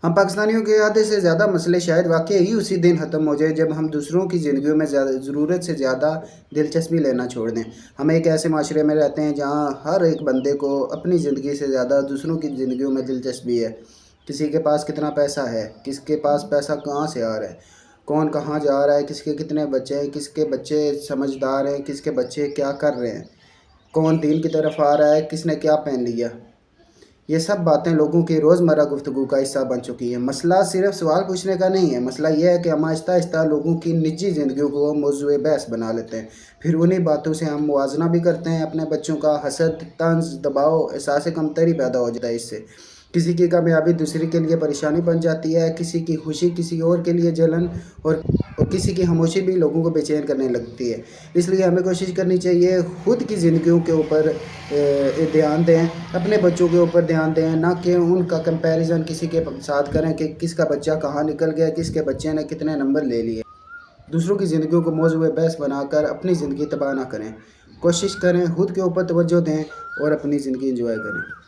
ہم پاکستانیوں کے آدھے سے زیادہ مسئلے شاید واقعی ہی اسی دن ختم ہو جائے جب ہم دوسروں کی زندگیوں میں ضرورت سے زیادہ دلچسپی لینا چھوڑ دیں۔ ہم ایک ایسے معاشرے میں رہتے ہیں جہاں ہر ایک بندے کو اپنی زندگی سے زیادہ دوسروں کی زندگیوں میں دلچسپی ہے۔ کسی کے پاس کتنا پیسہ ہے، کس کے پاس پیسہ کہاں سے آ رہا ہے، کون کہاں جا رہا ہے، کس کے کتنے بچے ہیں، کس کے بچے سمجھدار ہیں، کس کے بچے کیا کر رہے ہیں، کون دین کی طرف آ رہا ہے، کس نے کیا پہن لیا۔ یہ سب باتیں لوگوں کی روزمرہ گفتگو کا حصہ بن چکی ہیں۔ مسئلہ صرف سوال پوچھنے کا نہیں ہے، مسئلہ یہ ہے کہ ہم آہستہ آہستہ لوگوں کی نجی زندگیوں کو موضوع بحث بنا لیتے ہیں۔ پھر انہی باتوں سے ہم موازنہ بھی کرتے ہیں۔ اپنے بچوں کا حسد، طنز، دباؤ، احساس کمتری پیدا ہو جاتا ہے اس سے۔ کسی کی کامیابی دوسری کے لیے پریشانی بن جاتی ہے، کسی کی خوشی کسی اور کے لیے جلن، اور کسی کی خاموشی بھی لوگوں کو بے چین کرنے لگتی ہے۔ اس لیے ہمیں کوشش کرنی چاہیے خود کی زندگیوں کے اوپر دھیان دیں، اپنے بچوں کے اوپر دھیان دیں، نہ کہ ان کا کمپیریزن کسی کے ساتھ کریں کہ کس کا بچہ کہاں نکل گیا، کس کے بچے نے کتنے نمبر لے لیے۔ دوسروں کی زندگیوں کو موضوع بحث بنا کر اپنی زندگی تباہ نہ کریں۔ کوشش کریں خود کے اوپر توجہ دیں اور اپنی زندگی انجوائے کریں۔